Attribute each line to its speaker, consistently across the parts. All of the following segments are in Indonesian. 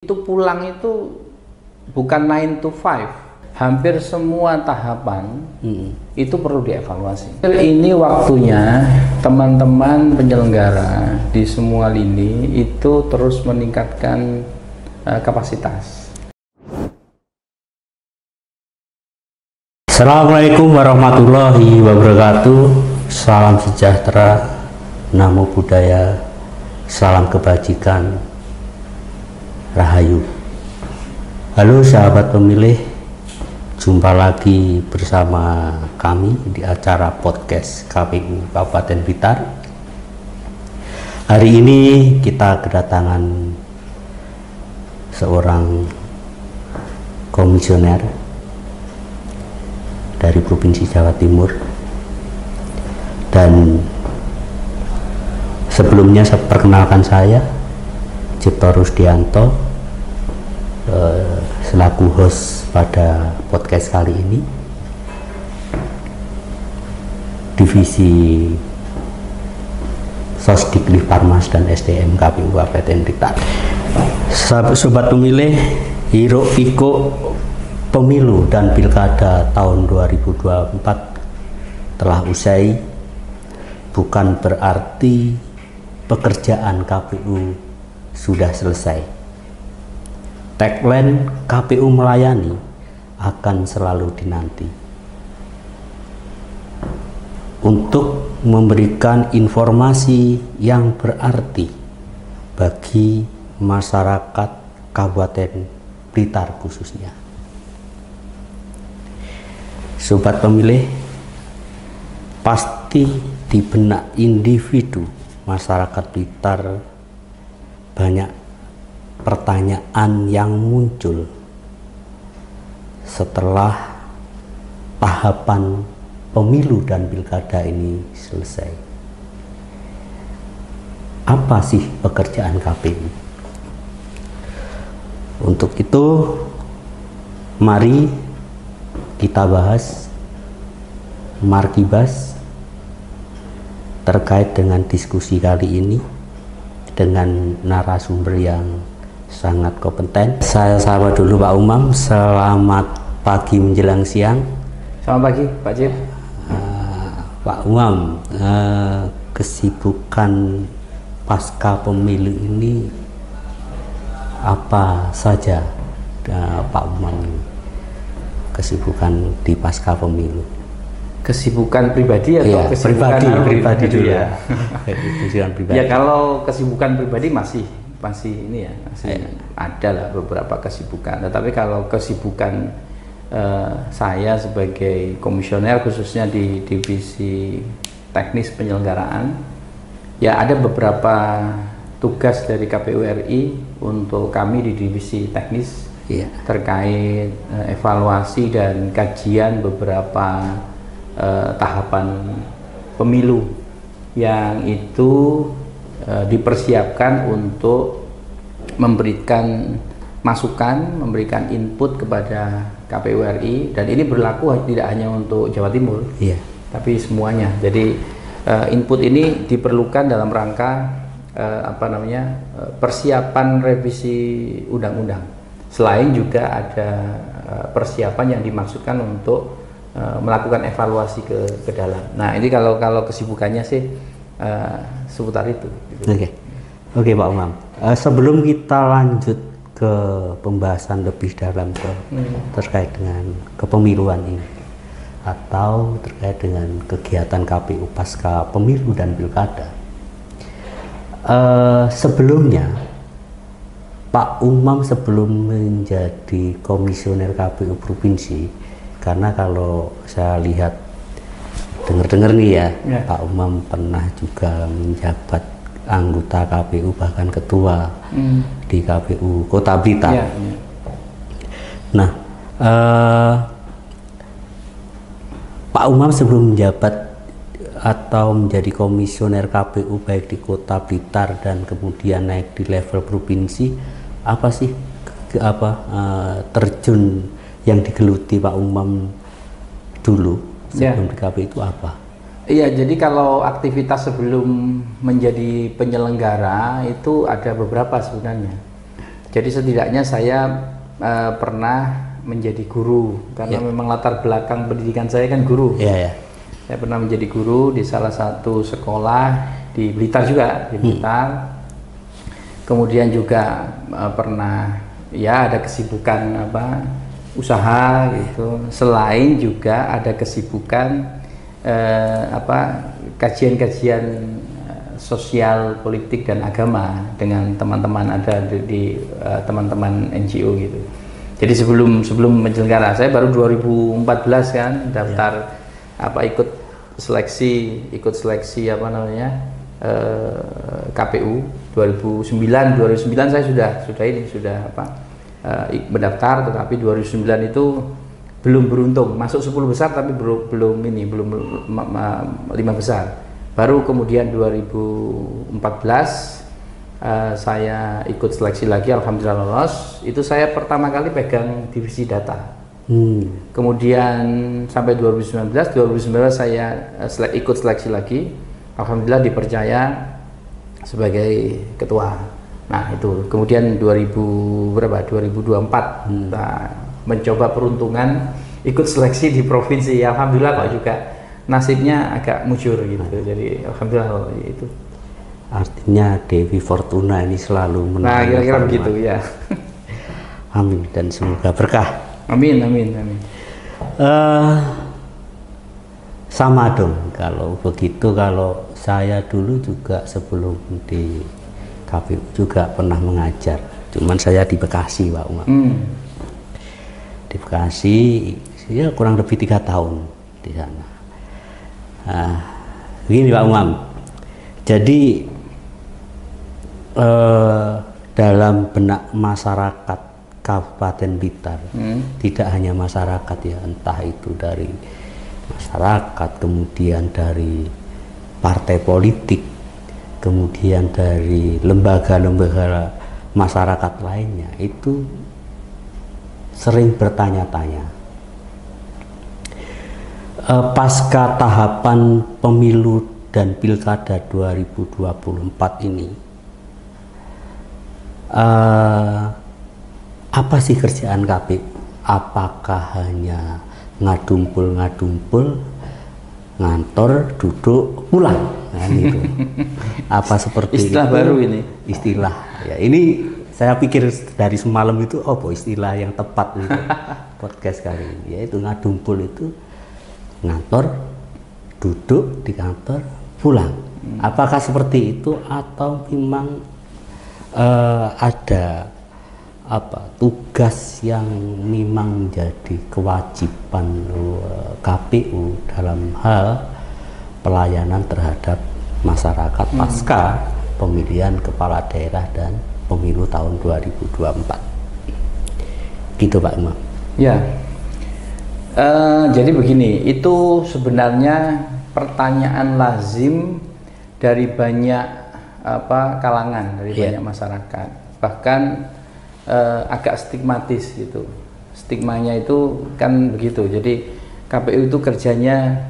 Speaker 1: Itu pulang itu bukan 9 to 5. Hampir semua tahapan itu perlu dievaluasi. Ini waktunya teman-teman penyelenggara di semua lini itu terus meningkatkan kapasitas.
Speaker 2: Assalamualaikum warahmatullahi wabarakatuh. Salam sejahtera, namo buddhaya, salam kebajikan, rahayu. Halo sahabat pemilih, jumpa lagi bersama kami di acara podcast KPU Kabupaten Blitar. Hari ini kita kedatangan seorang komisioner dari Provinsi Jawa Timur, dan sebelumnya saya perkenalkan, saya Cipto Rusdianto selaku host pada podcast kali ini, Divisi Sosdiklik Parmas dan SDM KPU Kabupaten Blitar. Sobat pemilih, hiruk pikuk pemilu dan pilkada tahun 2024 telah usai. Bukan berarti pekerjaan KPU sudah selesai. Tagline KPU melayani akan selalu dinanti. Untuk memberikan informasi yang berarti bagi masyarakat Kabupaten Blitar khususnya. Sobat pemilih, pasti di benak individu masyarakat Blitar banyak pertanyaan yang muncul setelah tahapan pemilu dan pilkada ini selesai. Apa sih pekerjaan KPU? Untuk itu, mari kita bahas markibas terkait dengan diskusi kali ini dengan narasumber yang sangat kompeten. Saya sapa dulu Pak Umam. Selamat pagi menjelang siang.
Speaker 1: Selamat pagi Pak Cip.
Speaker 2: Pak Umam, kesibukan pasca pemilu ini apa saja, Pak Umam? Kesibukan di pasca pemilu.
Speaker 1: Kesibukan pribadi atau
Speaker 2: ya,
Speaker 1: kesibukan
Speaker 2: pribadi dulu
Speaker 1: ya?
Speaker 2: Kesibukan pribadi.
Speaker 1: Ya, kalau kesibukan pribadi masih ini ya, masih ada lah beberapa kesibukan. Tetapi kalau kesibukan saya sebagai komisioner khususnya di divisi teknis penyelenggaraan, ya ada beberapa tugas dari KPU RI untuk kami di divisi teknis terkait evaluasi dan kajian beberapa tahapan pemilu yang itu dipersiapkan untuk memberikan masukan, memberikan input kepada KPU RI, dan ini berlaku tidak hanya untuk Jawa Timur, tapi semuanya. Jadi input ini diperlukan dalam rangka persiapan revisi undang-undang. Selain juga ada persiapan yang dimaksudkan untuk melakukan evaluasi ke dalam. Nah, ini kalau kesibukannya sih seputar itu.
Speaker 2: Oke Pak Umam. Sebelum kita lanjut ke pembahasan lebih dalam terkait dengan kepemiluan ini atau terkait dengan kegiatan KPU pasca pemilu dan pilkada, sebelumnya Pak Umam sebelum menjadi komisioner KPU provinsi, karena kalau saya lihat dengar nih ya, Pak Umam pernah juga menjabat anggota KPU, bahkan ketua di KPU Kota Blitar. Nah, Pak Umam sebelum menjabat atau menjadi komisioner KPU baik di Kota Blitar dan kemudian naik di level provinsi, apa sih terjun yang digeluti Pak Umam dulu sebelum di KPU itu apa?
Speaker 1: Iya, jadi kalau aktivitas sebelum menjadi penyelenggara itu ada beberapa sebenarnya. Jadi setidaknya saya pernah menjadi guru karena memang latar belakang pendidikan saya kan guru. Saya pernah menjadi guru di salah satu sekolah di Blitar juga, di Blitar. Kemudian juga pernah ya ada kesibukan usaha gitu. Selain juga ada kesibukan kajian-kajian sosial, politik dan agama dengan teman-teman ada di teman-teman NGO gitu. Jadi sebelum menyelenggara, saya baru 2014 kan daftar ikut seleksi KPU 2009 saya sudah mendaftar, tetapi 2009 itu belum beruntung masuk 10 besar, tapi belum 5 besar. Baru kemudian 2014 saya ikut seleksi lagi, alhamdulillah lolos. Itu saya pertama kali pegang divisi data. Kemudian sampai 2019 saya ikut seleksi lagi, alhamdulillah dipercaya sebagai ketua. Nah itu kemudian 2024 kita mencoba peruntungan ikut seleksi di provinsi, alhamdulillah kok juga nasibnya agak mujur gitu. Jadi alhamdulillah itu.
Speaker 2: Artinya Dewi Fortuna ini selalu menang.
Speaker 1: Nah kira-kira begitu ya.
Speaker 2: Amin, dan semoga berkah.
Speaker 1: Amin.
Speaker 2: Sama dong kalau begitu. Kalau saya dulu juga sebelum di KPU juga pernah mengajar, cuman saya di Bekasi, Pak Umam. Di Bekasi ya kurang lebih 3 tahun di sana. Begini Pak Umam, jadi dalam benak masyarakat Kabupaten Blitar, tidak hanya masyarakat ya, entah itu dari masyarakat, kemudian dari partai politik, kemudian dari lembaga-lembaga masyarakat lainnya, itu sering bertanya-tanya pasca tahapan pemilu dan pilkada 2024 ini, apa sih kerjaan KPU? Apakah hanya ngadumpul, ngantor, duduk, pulang? Nah, gitu. Apa seperti
Speaker 1: istilah
Speaker 2: itu?
Speaker 1: Baru ini?
Speaker 2: Istilah. Ya, ini saya pikir dari semalam itu, istilah yang tepat untuk podcast kali ini. Yaitu ngadumpul itu ngantor, duduk di kantor, pulang. Apakah seperti itu atau memang ada tugas yang memang menjadi kewajiban KPU dalam hal pelayanan terhadap masyarakat pasca pemilihan kepala daerah dan pemilu tahun 2024? Gitu Pak Imam.
Speaker 1: Ya, jadi begini, itu sebenarnya pertanyaan lazim dari banyak kalangan, dari banyak masyarakat, bahkan agak stigmatis gitu. Stigmanya itu kan begitu. Jadi KPU itu kerjanya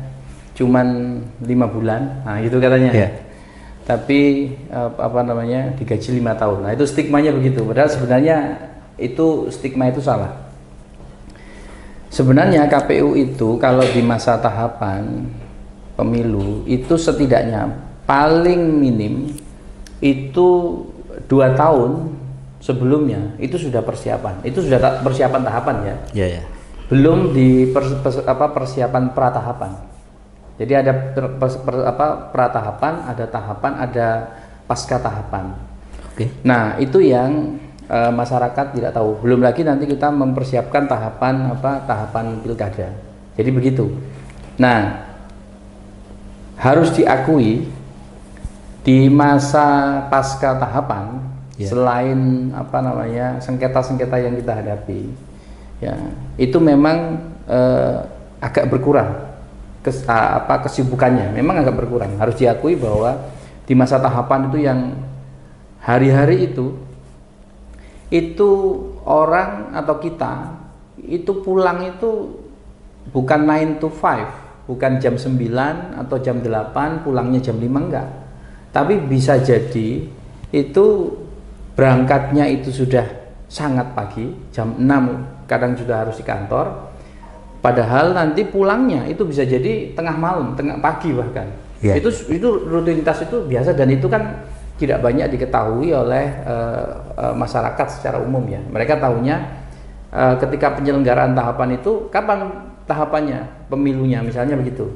Speaker 1: cuman 5 bulan, nah gitu katanya. Tapi digaji 5 tahun. Nah itu stigmanya begitu. Padahal sebenarnya itu stigma itu salah. Sebenarnya KPU itu kalau di masa tahapan pemilu itu setidaknya paling minim itu 2 tahun sebelumnya itu sudah persiapan. Itu sudah persiapan tahapan ya. Belum di persiapan pratahapan. Jadi ada pratahapan, ada tahapan, ada pasca tahapan. Nah, itu yang masyarakat tidak tahu. Belum lagi nanti kita mempersiapkan tahapan pilkada. Jadi begitu. Nah, harus diakui di masa pasca tahapan, selain sengketa-sengketa yang kita hadapi, ya itu memang agak berkurang kesibukannya, memang agak berkurang. Harus diakui bahwa di masa tahapan itu yang hari-hari itu orang atau kita itu pulang itu bukan 9 to 5, bukan jam 9 atau jam 8 pulangnya jam 5, enggak. Tapi bisa jadi itu berangkatnya itu sudah sangat pagi, jam 6 kadang juga harus di kantor. Padahal nanti pulangnya itu bisa jadi tengah malam, tengah pagi bahkan.
Speaker 2: Yeah.
Speaker 1: Itu rutinitas itu biasa, dan itu kan tidak banyak diketahui oleh masyarakat secara umum ya. Mereka tahunya ketika penyelenggaraan tahapan itu kapan tahapannya, pemilunya misalnya begitu.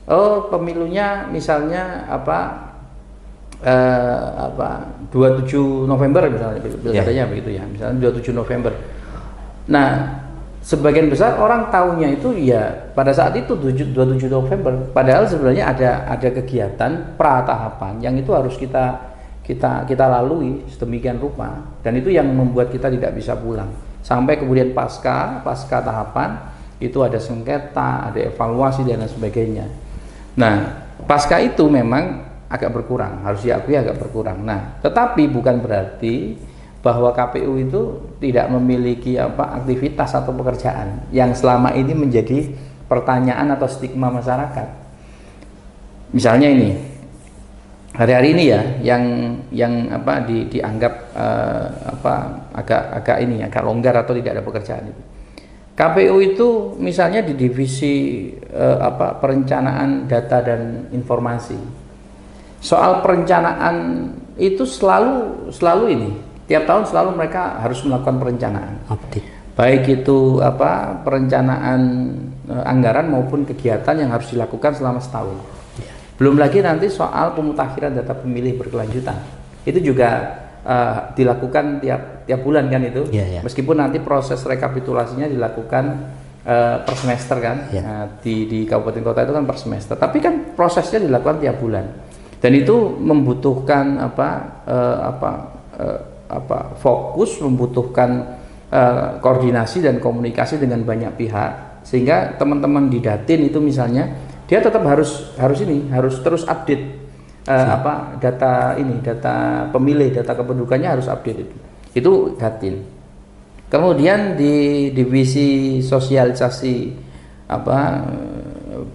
Speaker 1: Oh, pemilunya misalnya 27 November misalnya, pilkadanya begitu ya. Misalnya 27 November. Nah, sebagian besar orang tahunya itu ya pada saat itu 27 November. Padahal sebenarnya ada kegiatan pra tahapan yang itu harus kita lalui sedemikian rupa, dan itu yang membuat kita tidak bisa pulang. Sampai kemudian pasca tahapan itu ada sengketa, ada evaluasi dan lain sebagainya. Nah, pasca itu memang agak berkurang, harus diakui agak berkurang. Nah, tetapi bukan berarti bahwa KPU itu tidak memiliki aktivitas atau pekerjaan yang selama ini menjadi pertanyaan atau stigma masyarakat. Misalnya ini, hari-hari ini ya, yang dianggap agak longgar atau tidak ada pekerjaan itu. KPU itu misalnya di divisi perencanaan data dan informasi. Soal perencanaan itu selalu ini, tiap tahun selalu mereka harus melakukan perencanaan. Baik itu perencanaan anggaran maupun kegiatan yang harus dilakukan selama setahun. Belum lagi nanti soal pemutakhiran data pemilih berkelanjutan. Itu juga dilakukan tiap bulan kan itu. Meskipun nanti proses rekapitulasinya dilakukan per semester kan. Di kabupaten kota itu kan per semester. Tapi kan prosesnya dilakukan tiap bulan. Dan itu membutuhkan fokus, membutuhkan koordinasi dan komunikasi dengan banyak pihak, sehingga teman-teman di Datin itu misalnya dia tetap harus terus update data pemilih, data kependudukannya harus update itu Datin. Kemudian di divisi sosialisasi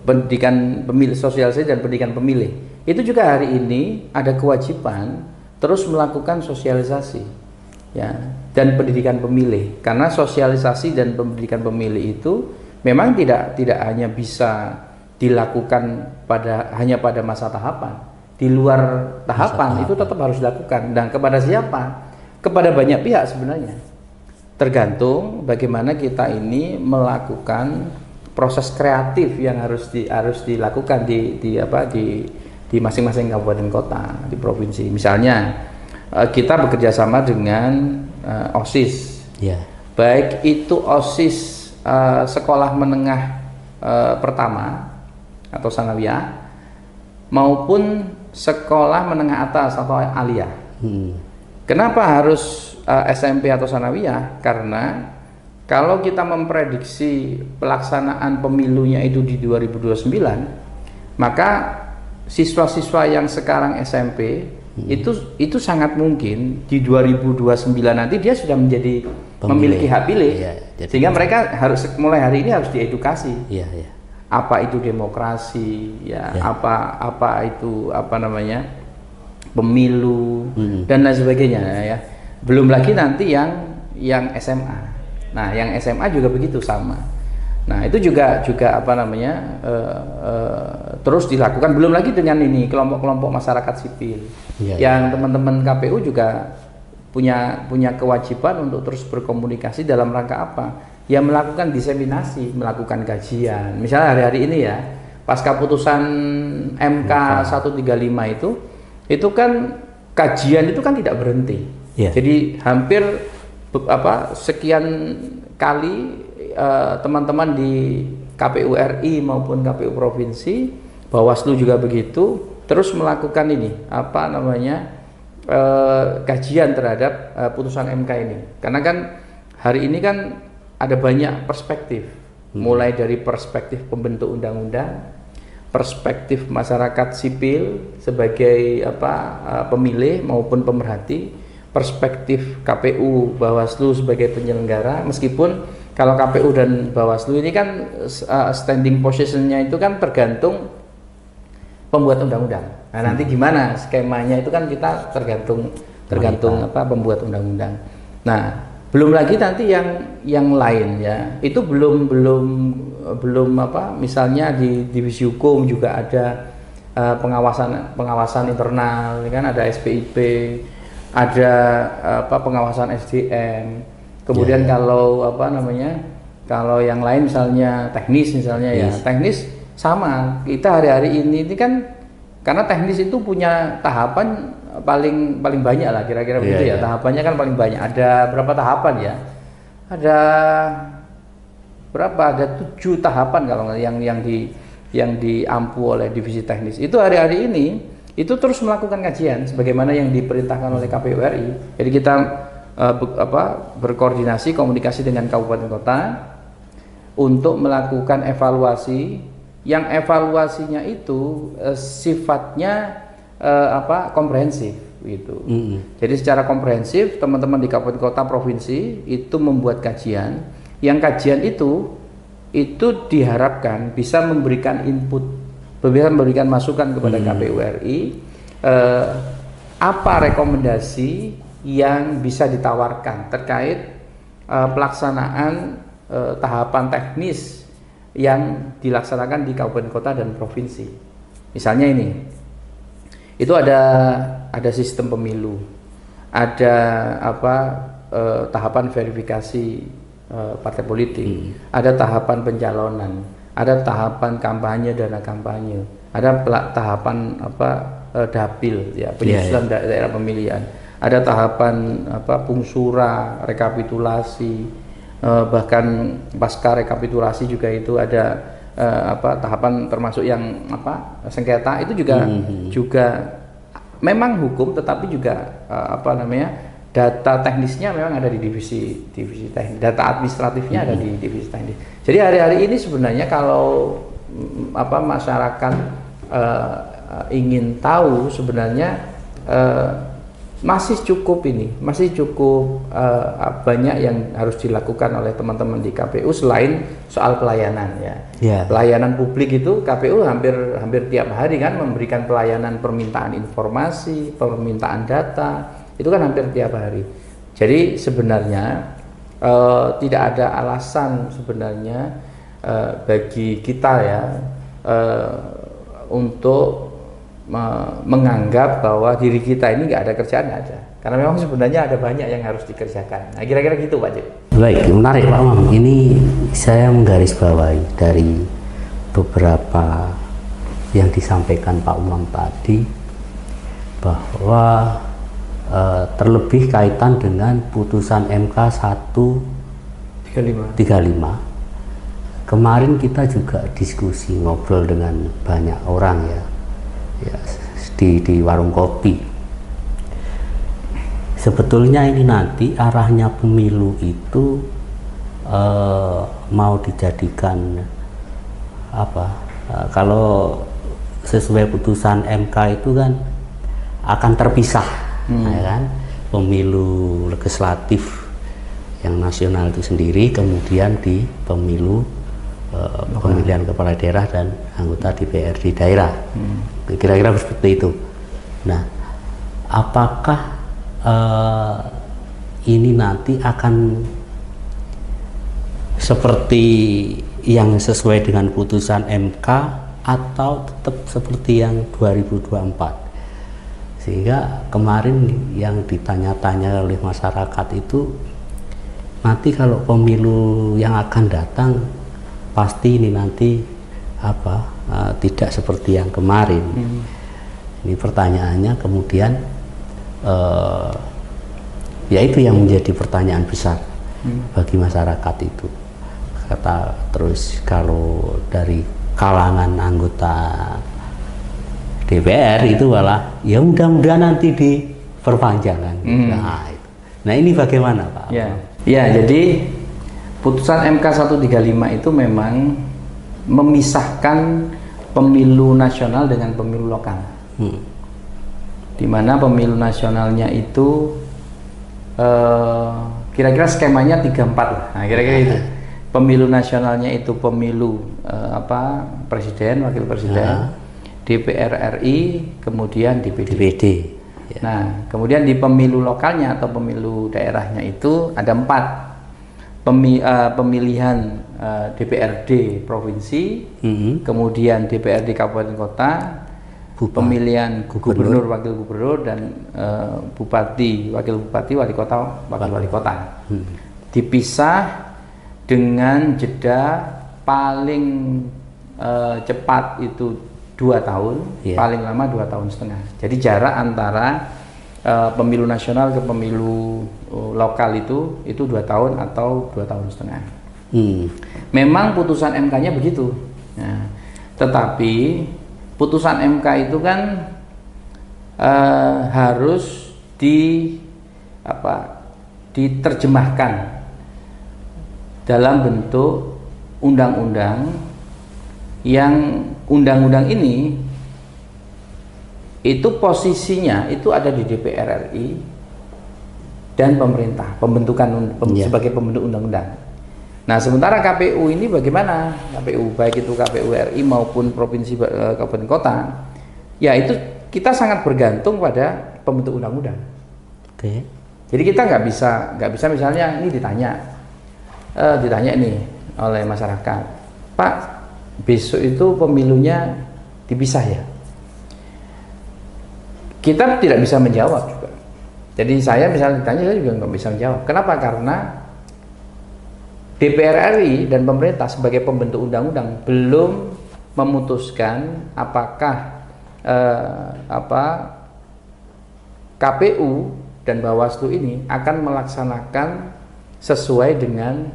Speaker 1: pendidikan pemilih, sosialisasi dan pendidikan pemilih, itu juga hari ini ada kewajiban terus melakukan sosialisasi ya dan pendidikan pemilih, karena sosialisasi dan pendidikan pemilih itu memang tidak hanya bisa dilakukan hanya pada masa tahapan. Di luar tahapan itu tetap harus dilakukan. Dan kepada siapa? Kepada banyak pihak sebenarnya. Tergantung bagaimana kita ini melakukan proses kreatif yang harus dilakukan di masing-masing kabupaten kota, di provinsi. Misalnya kita bekerja sama dengan OSIS. Baik itu OSIS sekolah menengah pertama atau sanawiyah maupun sekolah menengah atas atau aliyah. Kenapa harus SMP atau sanawiyah? Karena kalau kita memprediksi pelaksanaan pemilunya itu di 2029, maka siswa-siswa yang sekarang SMP itu sangat mungkin di 2029 nanti dia sudah menjadi memiliki hak pilih. Sehingga mereka harus mulai hari ini harus diedukasi. Apa itu demokrasi, apa itu pemilu dan lain sebagainya ya. Belum lagi nanti yang SMA. Nah, yang SMA juga begitu sama. Nah, itu juga terus dilakukan. Belum lagi dengan ini kelompok-kelompok masyarakat sipil yang teman-teman KPU juga punya kewajiban untuk terus berkomunikasi dalam rangka apa? Ya melakukan diseminasi, melakukan kajian. Misalnya hari-hari ini ya, pasca putusan MK 135 itu kan kajian itu kan tidak berhenti. Jadi hampir sekian kali teman-teman di KPU RI maupun KPU provinsi, Bawaslu juga begitu, terus melakukan kajian terhadap putusan MK ini. Karena kan hari ini kan ada banyak perspektif, mulai dari perspektif pembentuk undang-undang, perspektif masyarakat sipil sebagai pemilih maupun pemerhati, perspektif KPU, Bawaslu sebagai penyelenggara. Meskipun kalau KPU dan Bawaslu ini kan standing positionnya itu kan tergantung pembuat undang-undang. Nah, nanti gimana skemanya itu kan kita tergantung pembuat undang-undang. Nah, Belum lagi nanti yang lain ya, itu belum apa, misalnya di divisi hukum juga ada pengawasan internal, kan ada SPIP, ada apa pengawasan SDM. Kemudian kalau apa namanya, kalau yang lain misalnya teknis misalnya ya, teknis sama. Kita hari-hari ini kan karena teknis itu punya tahapan paling banyak lah kira-kira begitu ya. Tahapannya kan paling banyak. Ada berapa tahapan ya? Ada berapa? Ada 7 tahapan kalau yang diampu oleh divisi teknis. Itu hari-hari ini itu terus melakukan kajian sebagaimana yang diperintahkan oleh KPU RI. Jadi kita berkoordinasi komunikasi dengan kabupaten kota untuk melakukan evaluasi, yang evaluasinya itu sifatnya komprehensif gitu. Jadi secara komprehensif teman-teman di kabupaten kota provinsi itu membuat kajian, yang kajian itu diharapkan bisa memberikan input, bisa memberikan masukan kepada KPU RI apa rekomendasi yang bisa ditawarkan terkait pelaksanaan tahapan teknis yang dilaksanakan di kabupaten kota dan provinsi. Misalnya ini, itu ada sistem pemilu, ada tahapan verifikasi partai politik, ada tahapan pencalonan, ada tahapan kampanye, dana kampanye, ada tahapan dapil ya, penyusunan daerah pemilihan, ada tahapan pungsura, rekapitulasi, bahkan pasca rekapitulasi juga itu ada tahapan termasuk yang sengketa itu juga memang hukum, tetapi juga data teknisnya memang ada di divisi teknis, data administratifnya ada di divisi teknis. Jadi hari-hari ini sebenarnya kalau masyarakat ingin tahu sebenarnya masih cukup banyak yang harus dilakukan oleh teman-teman di KPU selain soal pelayanan ya. Pelayanan publik itu KPU hampir tiap hari kan memberikan pelayanan permintaan informasi, permintaan data, itu kan hampir tiap hari. Jadi sebenarnya tidak ada alasan sebenarnya bagi kita ya untuk menganggap bahwa diri kita ini nggak ada kerjaan, nggak ada. Karena memang sebenarnya ada banyak yang harus dikerjakan. Nah, kira-kira gitu Pak Cip.
Speaker 2: Baik, menarik Pak Umam. Ini saya menggarisbawahi dari beberapa yang disampaikan Pak Umam tadi, bahwa terlebih kaitan dengan putusan MK 135. Kemarin kita juga diskusi, ngobrol dengan banyak orang ya di warung kopi. Sebetulnya ini nanti arahnya pemilu itu mau dijadikan kalau sesuai putusan MK itu kan akan terpisah, ya kan? Pemilu legislatif yang nasional itu sendiri, kemudian di pemilu pemilihan kepala daerah dan anggota DPR di daerah. Kira-kira seperti itu. Nah, apakah ini nanti akan seperti yang sesuai dengan putusan MK atau tetap seperti yang 2024? Sehingga kemarin yang ditanya-tanya oleh masyarakat itu, nanti kalau pemilu yang akan datang pasti ini nanti tidak seperti yang kemarin. Ini pertanyaannya kemudian ya itu yang menjadi pertanyaan besar bagi masyarakat itu. Terus kalau dari kalangan anggota DPR itu malah ya mudah-mudahan nanti diperpanjang kan. Nah ini bagaimana Pak?
Speaker 1: Ya, jadi putusan MK 135 itu memang memisahkan pemilu nasional dengan pemilu lokal. Di mana pemilu nasionalnya itu kira-kira skemanya 34 lah. Nah, kira-kira itu. Pemilu nasionalnya itu pemilu presiden, wakil presiden, DPR RI, kemudian DPD.
Speaker 2: Ya.
Speaker 1: Nah, kemudian di pemilu lokalnya atau pemilu daerahnya itu ada 4 pemilihan DPRD provinsi, kemudian DPRD kabupaten kota, pemilihan gubernur, wakil gubernur, dan bupati, wakil bupati, wali kota, wakil wali kota. Dipisah dengan jeda paling cepat itu 2 tahun, paling lama 2,5 tahun. Jadi jarak antara pemilu nasional ke pemilu lokal itu 2 tahun atau 2,5 tahun. Memang putusan MK-nya begitu. Nah, tetapi putusan MK itu kan harus diterjemahkan dalam bentuk undang-undang, yang undang-undang ini itu posisinya itu ada di DPR RI dan pemerintah, sebagai pembentuk undang-undang. Nah, sementara KPU ini bagaimana? KPU, baik itu KPU RI maupun provinsi, kabupaten kota, ya itu kita sangat bergantung pada pembentuk undang-undang. Jadi kita nggak bisa misalnya ini ditanya ini oleh masyarakat, Pak, besok itu pemilunya dipisah ya? Kita tidak bisa menjawab juga. Jadi saya misalnya ditanya, saya juga nggak bisa menjawab. Kenapa? Karena DPR RI dan pemerintah sebagai pembentuk undang-undang belum memutuskan apakah KPU dan Bawaslu ini akan melaksanakan sesuai dengan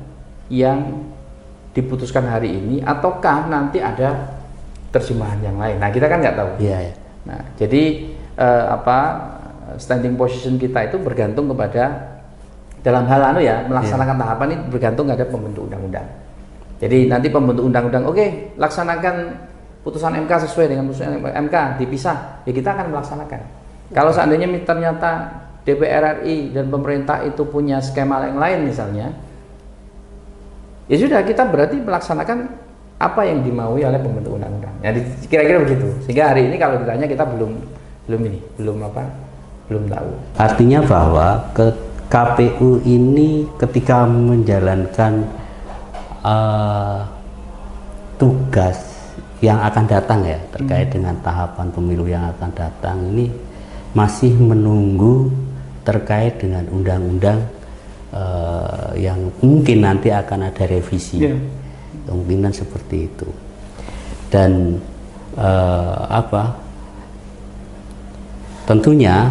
Speaker 1: yang diputuskan hari ini, ataukah nanti ada terjemahan yang lain. Nah, kita kan nggak tahu. Nah, jadi standing position kita itu bergantung kepada, dalam hal melaksanakan tahapan ini bergantung pada pembentuk undang-undang. Jadi nanti pembentuk undang-undang, oke, laksanakan putusan MK sesuai dengan putusan MK, dipisah, ya kita akan melaksanakan. Kalau seandainya ternyata DPR RI dan pemerintah itu punya skema yang lain misalnya, ya sudah, kita berarti melaksanakan apa yang dimaui oleh pembentuk undang-undang. Jadi kira-kira begitu. Sehingga hari ini kalau ditanya kita belum tahu.
Speaker 2: Artinya bahwa KPU ini ketika menjalankan tugas yang akan datang ya, terkait dengan tahapan pemilu yang akan datang ini, masih menunggu terkait dengan undang-undang yang mungkin nanti akan ada revisi, kemungkinan seperti itu. Dan tentunya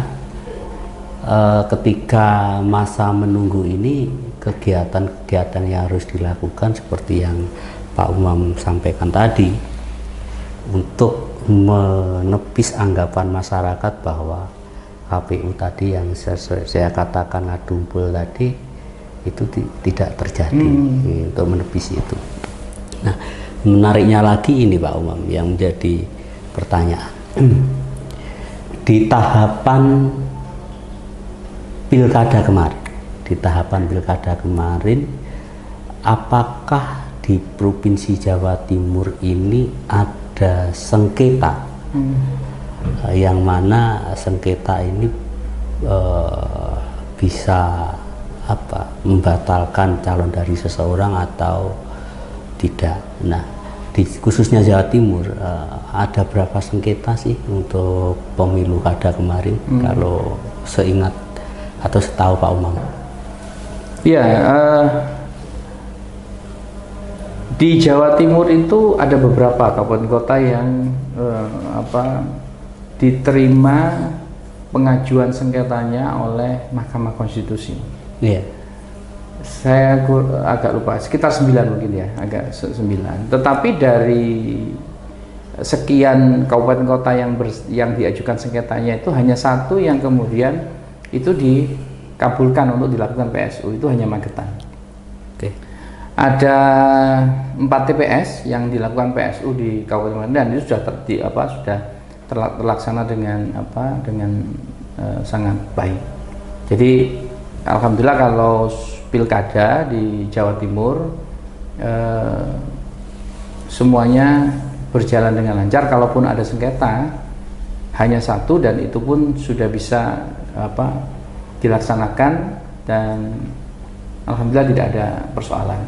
Speaker 2: ketika masa menunggu ini, kegiatan-kegiatan yang harus dilakukan seperti yang Pak Umam sampaikan tadi, untuk menepis anggapan masyarakat bahwa KPU tadi yang saya katakan ngadumpul tadi itu tidak terjadi, untuk menepis itu. Nah, menariknya lagi ini Pak Umam yang menjadi pertanyaan. Di tahapan pilkada kemarin, apakah di Provinsi Jawa Timur ini ada sengketa, yang mana sengketa ini bisa membatalkan calon dari seseorang atau tidak? Nah, khususnya Jawa Timur, ada berapa sengketa sih untuk pemilu kada kemarin, kalau seingat atau setahu Pak Umam?
Speaker 1: Ya, di Jawa Timur itu ada beberapa kabupaten kota yang diterima pengajuan sengketanya oleh Mahkamah Konstitusi. Saya agak lupa, sekitar 9 mungkin ya, agak 9. Tetapi dari sekian kabupaten kota yang diajukan sengketanya itu hanya 1 yang kemudian itu dikabulkan untuk dilakukan PSU, itu hanya Magetan. Ada 4 TPS yang dilakukan PSU di Kabupaten Magetan, dan itu sudah terlaksana dengan sangat baik. Jadi alhamdulillah kalau pilkada di Jawa Timur semuanya berjalan dengan lancar. Kalaupun ada sengketa, hanya satu, dan itu pun sudah bisa dilaksanakan dan alhamdulillah tidak ada persoalan.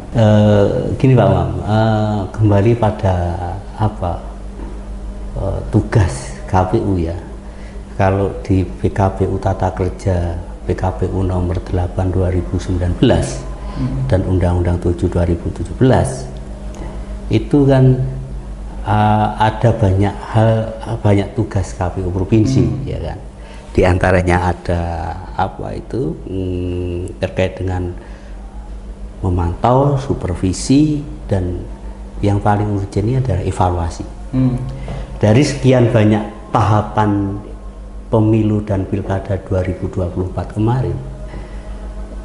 Speaker 2: Gini Pak Umam, kembali pada tugas KPU ya. Kalau di PKPU Tata Kerja PKPU nomor 8 2019 dan Undang-Undang 7 2017 itu kan ada banyak tugas KPU provinsi ya kan. Di antaranya ada terkait dengan memantau, supervisi, dan yang paling urgent ini adalah evaluasi. Dari sekian banyak tahapan pemilu dan pilkada 2024 kemarin,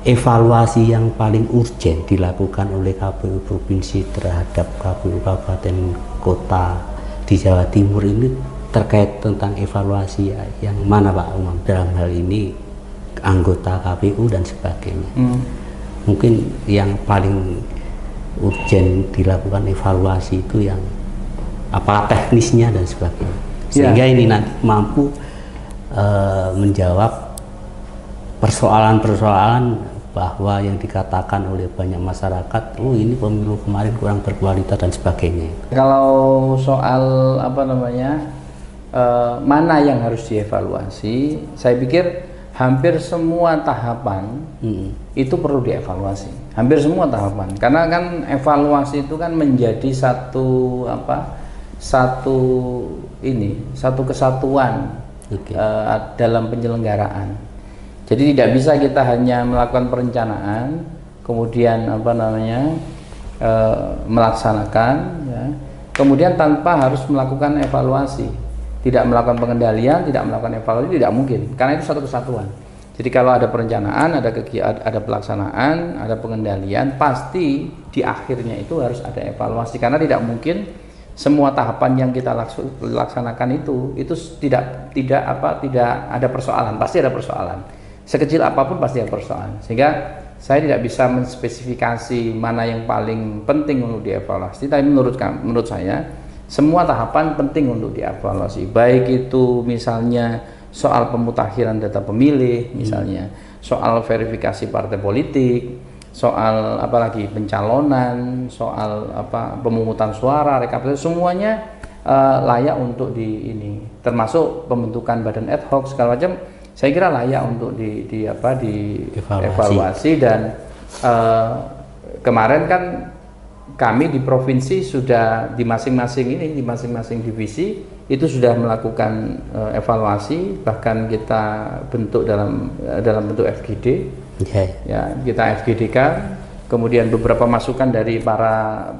Speaker 2: evaluasi yang paling urgent dilakukan oleh KPU provinsi terhadap KPU kabupaten kota di Jawa Timur ini terkait tentang evaluasi yang mana Pak Umam, dalam hal ini anggota KPU dan sebagainya. Mungkin yang paling urgent dilakukan evaluasi itu yang apakah teknisnya dan sebagainya, sehingga ini nanti mampu menjawab persoalan-persoalan bahwa yang dikatakan oleh banyak masyarakat, ini pemilu kemarin kurang berkualitas dan sebagainya.
Speaker 1: Kalau soal mana yang harus dievaluasi, saya pikir hampir semua tahapan itu perlu dievaluasi. Hampir semua tahapan, karena kan evaluasi itu kan menjadi satu kesatuan dalam penyelenggaraan. Jadi tidak bisa kita hanya melakukan perencanaan, kemudian melaksanakan, ya, kemudian tanpa harus melakukan evaluasi, tidak melakukan pengendalian, tidak melakukan evaluasi, tidak mungkin, karena itu satu kesatuan. Jadi kalau ada perencanaan, ada pelaksanaan, ada pengendalian, pasti di akhirnya itu harus ada evaluasi, karena tidak mungkin semua tahapan yang kita laksanakan itu tidak ada persoalan, pasti ada persoalan. Sekecil apapun pasti ada persoalan. Sehingga saya tidak bisa menspesifikasi mana yang paling penting untuk dievaluasi, tapi menurut saya semua tahapan penting untuk dievaluasi. Baik itu misalnya soal pemutakhiran data pemilih, misalnya soal verifikasi partai politik, soal apalagi pencalonan, soal pemungutan suara, rekapitulasi, semuanya layak untuk termasuk pembentukan badan ad hoc segala macam. Saya kira layak untuk dievaluasi. Dan kemarin kan kami di provinsi sudah di masing-masing divisi itu sudah melakukan evaluasi, bahkan kita bentuk dalam bentuk FGD. Ya, kita FGD-kan, kemudian beberapa masukan dari para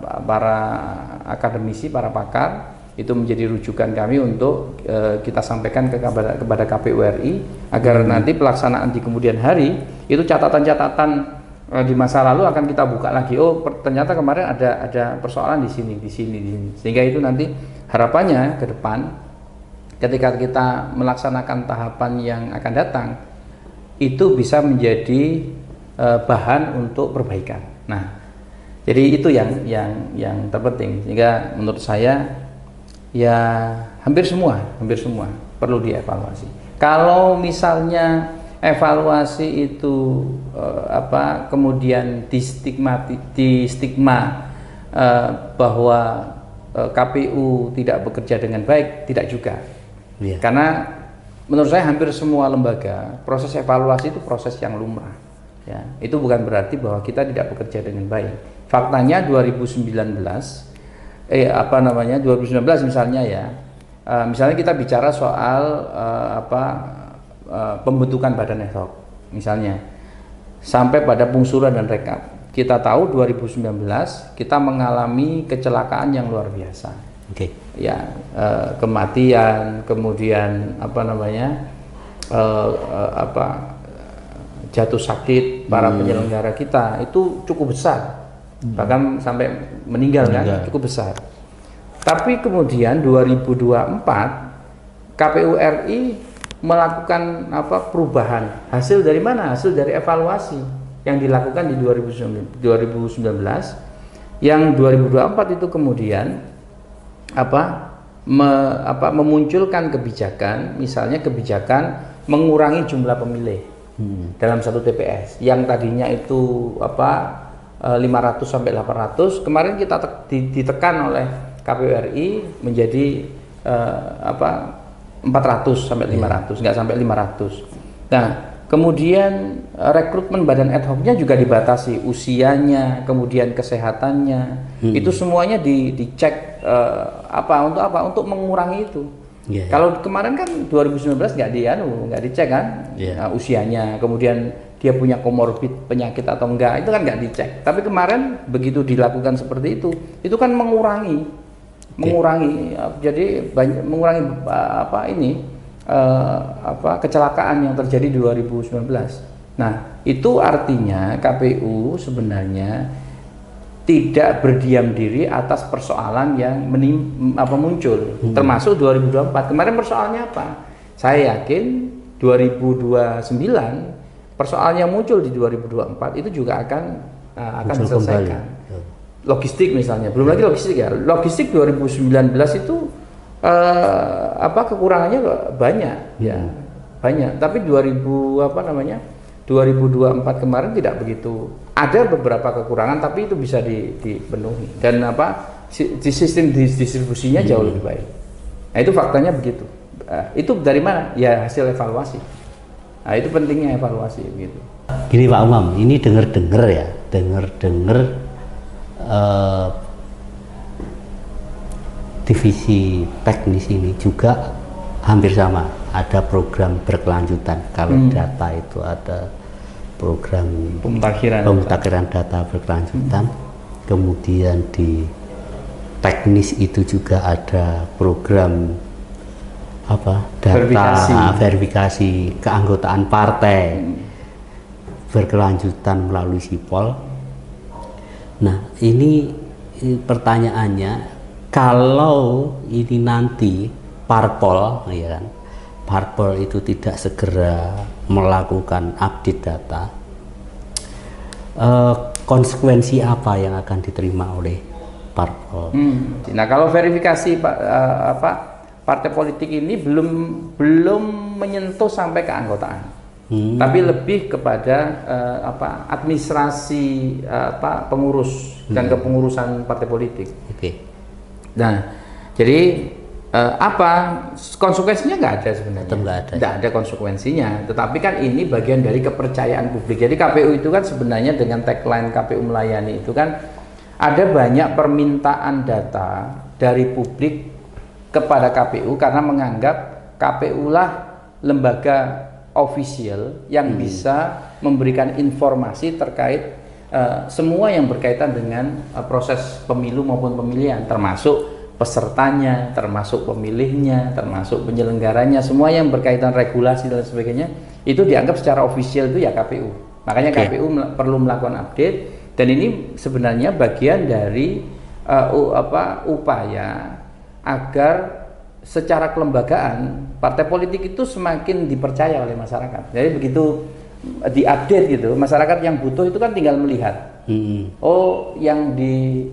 Speaker 1: akademisi, para pakar, itu menjadi rujukan kami untuk kita sampaikan kepada KPU RI agar nanti pelaksanaan di kemudian hari itu catatan-catatan di masa lalu akan kita buka lagi. Oh, ternyata kemarin ada persoalan di sini, sehingga itu nanti harapannya ke depan ketika kita melaksanakan tahapan yang akan datang itu bisa menjadi bahan untuk perbaikan. Nah, jadi itu yang terpenting. Sehingga menurut saya ya hampir semua perlu dievaluasi. Kalau misalnya evaluasi itu kemudian distigma bahwa KPU tidak bekerja dengan baik, tidak juga. Karena menurut saya hampir semua lembaga proses evaluasi itu proses yang lumrah, ya. Itu bukan berarti bahwa kita tidak bekerja dengan baik. Faktanya 2019 misalnya ya, misalnya kita bicara soal pembentukan badan ad hoc misalnya sampai pada pengsuran dan rekap. Kita tahu 2019 kita mengalami kecelakaan yang luar biasa. Ya, kematian, kemudian jatuh sakit para penyelenggara kita itu cukup besar, bahkan sampai meninggal kan, cukup besar. Tapi kemudian 2024 KPU RI melakukan perubahan. Hasil dari mana? Hasil dari evaluasi yang dilakukan di 2019, yang 2024 itu kemudian memunculkan kebijakan, misalnya kebijakan mengurangi jumlah pemilih dalam satu TPS yang tadinya itu 500 sampai 800, kemarin kita ditekan oleh KPU RI menjadi 400 sampai 500, nggak sampai 500. Nah, kemudian rekrutmen badan ad hoc-nya juga dibatasi, usianya, kemudian kesehatannya, itu semuanya dicek untuk mengurangi itu. Kalau kemarin kan 2019 nggak dicek kan, usianya, kemudian dia punya komorbid penyakit atau enggak, itu kan nggak dicek. Tapi kemarin begitu dilakukan seperti itu kan mengurangi, jadi mengurangi kecelakaan yang terjadi di 2019. Nah, itu artinya KPU sebenarnya tidak berdiam diri atas persoalan yang muncul, termasuk 2024. Kemarin persoalannya apa? Saya yakin 2029 persoalan yang muncul di 2024 itu juga akan diselesaikan. Logistik misalnya, belum lagi logistik ya. Logistik 2019 itu kekurangannya banyak ya, banyak. Tapi 2024 kemarin tidak begitu. Ada beberapa kekurangan tapi itu bisa dipenuhi dan di sistem distribusinya jauh lebih baik. Nah, itu faktanya begitu. Itu dari mana? Ya hasil evaluasi. Nah, itu pentingnya evaluasi begitu.
Speaker 2: Gini Pak Umam, ini dengar divisi teknis ini juga hampir sama, ada program berkelanjutan. Kalau data itu ada program pemutakhiran data berkelanjutan, kemudian di teknis itu juga ada program verifikasi keanggotaan partai berkelanjutan melalui Sipol. Nah, ini pertanyaannya, kalau ini nanti parpol, ya kan, parpol itu tidak segera melakukan update data, konsekuensi apa yang akan diterima oleh parpol?
Speaker 1: Nah, kalau verifikasi partai politik ini belum menyentuh sampai keanggotaan, tapi lebih kepada administrasi pengurus dan kepengurusan partai politik. Nah, jadi konsekuensinya nggak ada sebenarnya, nggak ada konsekuensinya. Tetapi kan ini bagian dari kepercayaan publik. Jadi KPU itu kan sebenarnya dengan tagline KPU melayani itu kan ada banyak permintaan data dari publik kepada KPU karena menganggap KPU lah lembaga ofisial yang bisa memberikan informasi terkait semua yang berkaitan dengan proses pemilu maupun pemilihan, termasuk pesertanya, termasuk pemilihnya, termasuk penyelenggaranya, semua yang berkaitan regulasi dan sebagainya itu dianggap secara ofisial itu ya KPU. Makanya KPU perlu melakukan update, dan ini sebenarnya bagian dari upaya agar secara kelembagaan partai politik itu semakin dipercaya oleh masyarakat. Jadi begitu diupdate gitu, masyarakat yang butuh itu kan tinggal melihat. Oh, yang di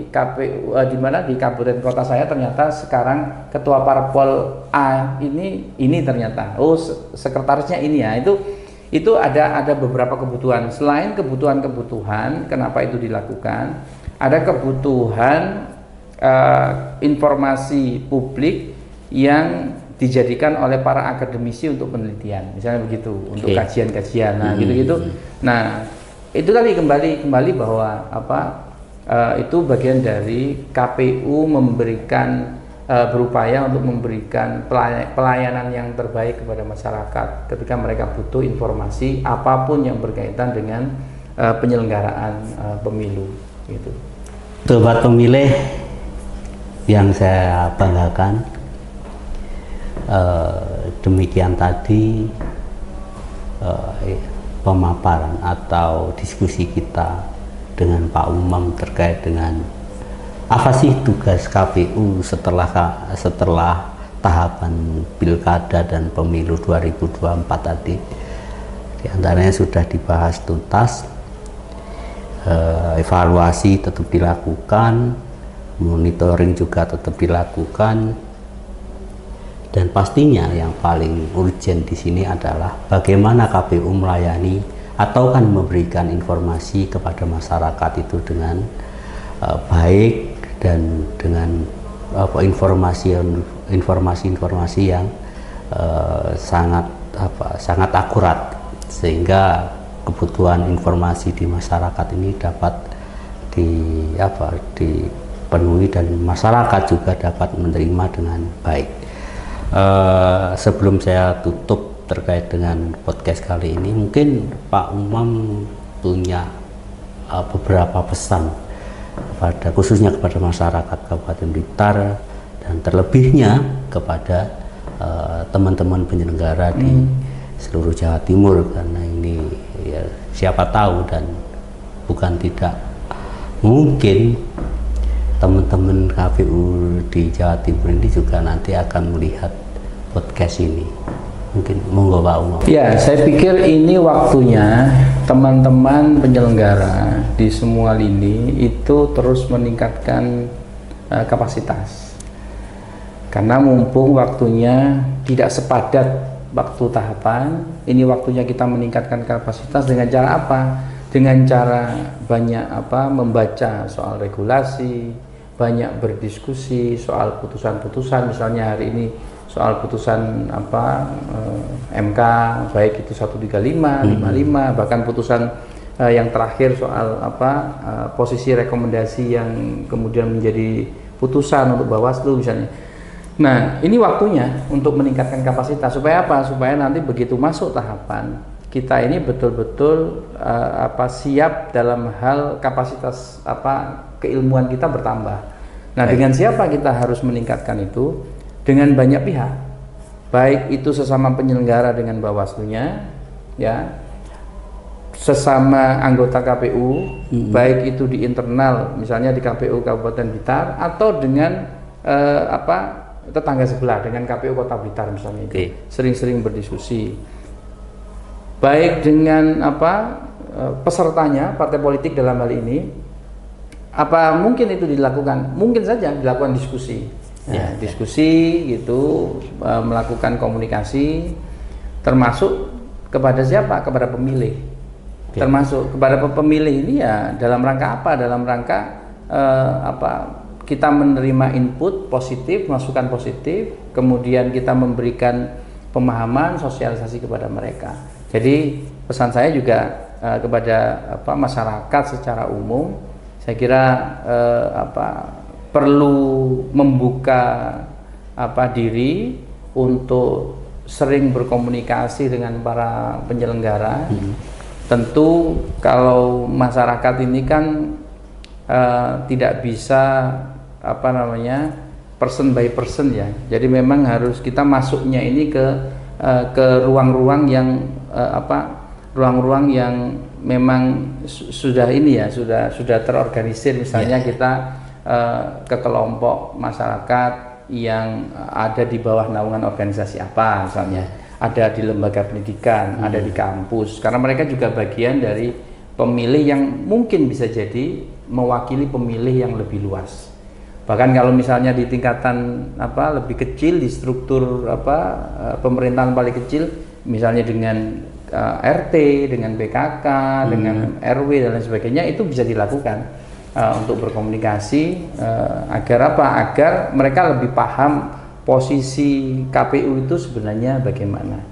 Speaker 1: KPU di mana di kabupaten kota saya ternyata sekarang ketua parpol A ini ternyata. Oh, sekretarisnya ini ya. Itu ada beberapa kebutuhan. Selain kebutuhan kenapa itu dilakukan? Ada kebutuhan informasi publik yang dijadikan oleh para akademisi untuk penelitian, misalnya begitu, untuk kajian-kajian, nah gitu-gitu. Nah, itu tadi kembali bahwa itu bagian dari KPU memberikan berupaya untuk memberikan pelayanan yang terbaik kepada masyarakat ketika mereka butuh informasi apapun yang berkaitan dengan penyelenggaraan pemilu gitu.
Speaker 2: Sobat pemilih yang saya banggakan, demikian tadi pemaparan atau diskusi kita dengan Pak Umam terkait dengan apa sih tugas KPU setelah tahapan pilkada dan pemilu 2024 tadi. Di antaranya sudah dibahas tuntas, evaluasi tetap dilakukan, monitoring juga tetap dilakukan, dan pastinya yang paling urgent di sini adalah bagaimana KPU melayani atau kan memberikan informasi kepada masyarakat itu dengan baik dan dengan informasi-informasi yang sangat akurat, sehingga kebutuhan informasi di masyarakat ini dapat dipenuhi dan masyarakat juga dapat menerima dengan baik. Sebelum saya tutup terkait dengan podcast kali ini, mungkin Pak Umam punya beberapa pesan khususnya kepada masyarakat Kabupaten Blitar dan terlebihnya kepada teman-teman penyelenggara di seluruh Jawa Timur, karena ini ya, siapa tahu dan bukan tidak mungkin teman-teman KPU di Jawa Timur ini juga nanti akan melihat podcast ini. Mungkin monggo Pak Umam.
Speaker 1: Ya, saya pikir ini waktunya teman-teman penyelenggara di semua lini itu terus meningkatkan kapasitas. Karena mumpung waktunya tidak sepadat waktu tahapan, ini waktunya kita meningkatkan kapasitas dengan cara apa? Dengan cara banyak membaca soal regulasi, banyak berdiskusi soal putusan-putusan, misalnya hari ini soal putusan MK, baik itu 135, 55, bahkan putusan yang terakhir soal posisi rekomendasi yang kemudian menjadi putusan untuk Bawaslu misalnya. Nah, ini waktunya untuk meningkatkan kapasitas supaya apa? Supaya nanti begitu masuk tahapan kita ini betul-betul siap dalam hal kapasitas keilmuan kita bertambah. Nah, dengan siapa kita harus meningkatkan itu? Dengan banyak pihak, baik itu sesama penyelenggara dengan Bawaslu-nya, ya, sesama anggota KPU, baik itu di internal, misalnya di KPU Kabupaten Blitar, atau dengan tetangga sebelah, dengan KPU Kota Blitar misalnya, itu sering-sering berdiskusi, baik dengan pesertanya, partai politik dalam hal ini. Apa mungkin itu dilakukan? Mungkin saja dilakukan diskusi. Diskusi gitu, melakukan komunikasi, termasuk kepada siapa? Kepada pemilih. Termasuk kepada pemilih ini ya dalam rangka apa? Dalam rangka kita menerima input positif, masukan positif, kemudian kita memberikan pemahaman, sosialisasi kepada mereka. Jadi pesan saya juga kepada masyarakat secara umum, saya kira perlu membuka diri untuk sering berkomunikasi dengan para penyelenggara. Tentu kalau masyarakat ini kan tidak bisa person by person ya. Jadi memang harus kita masuknya ini ke ruang-ruang yang ruang-ruang yang memang sudah sudah terorganisir, misalnya kita ke kelompok masyarakat yang ada di bawah naungan organisasi apa, misalnya ada di lembaga pendidikan, ada di kampus, karena mereka juga bagian dari pemilih yang mungkin bisa jadi mewakili pemilih yang lebih luas. Bahkan kalau misalnya di tingkatan lebih kecil, di struktur pemerintahan paling kecil, misalnya dengan RT, dengan PKK, dengan RW dan lain sebagainya, itu bisa dilakukan untuk berkomunikasi agar agar mereka lebih paham posisi KPU itu sebenarnya bagaimana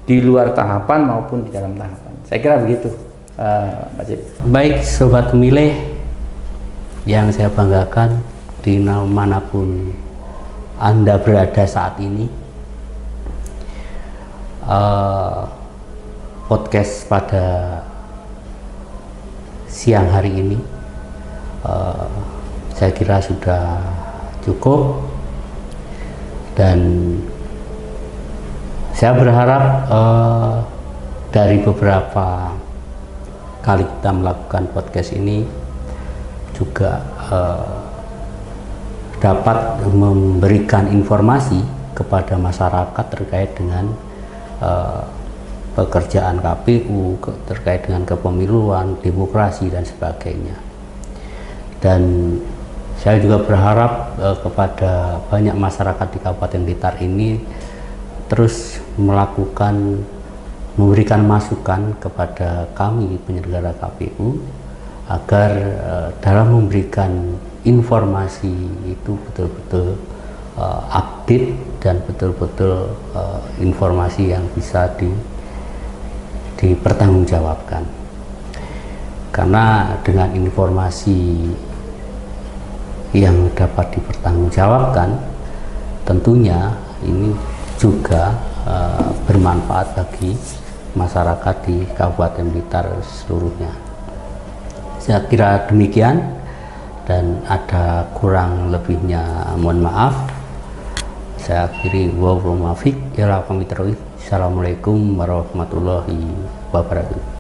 Speaker 1: di luar tahapan maupun di dalam tahapan. Saya kira begitu, Pak Cip.
Speaker 2: Baik, sobat pemilih yang saya banggakan, di manapun Anda berada saat ini, podcast pada siang hari ini saya kira sudah cukup, dan saya berharap dari beberapa kali kita melakukan podcast ini juga dapat memberikan informasi kepada masyarakat terkait dengan pekerjaan KPU, terkait dengan kepemiluan, demokrasi dan sebagainya. Dan Saya juga berharap kepada banyak masyarakat di Kabupaten Blitar ini terus memberikan masukan kepada kami penyelenggara KPU agar dalam memberikan informasi itu betul-betul update dan betul-betul informasi yang bisa dipertanggungjawabkan. Karena dengan informasi yang dapat dipertanggungjawabkan, tentunya ini juga bermanfaat bagi masyarakat di Kabupaten Blitar seluruhnya. Saya kira demikian, dan ada kurang lebihnya mohon maaf. Saya akhiri, wabillahi taufiq. Assalamualaikum warahmatullahi wabarakatuh.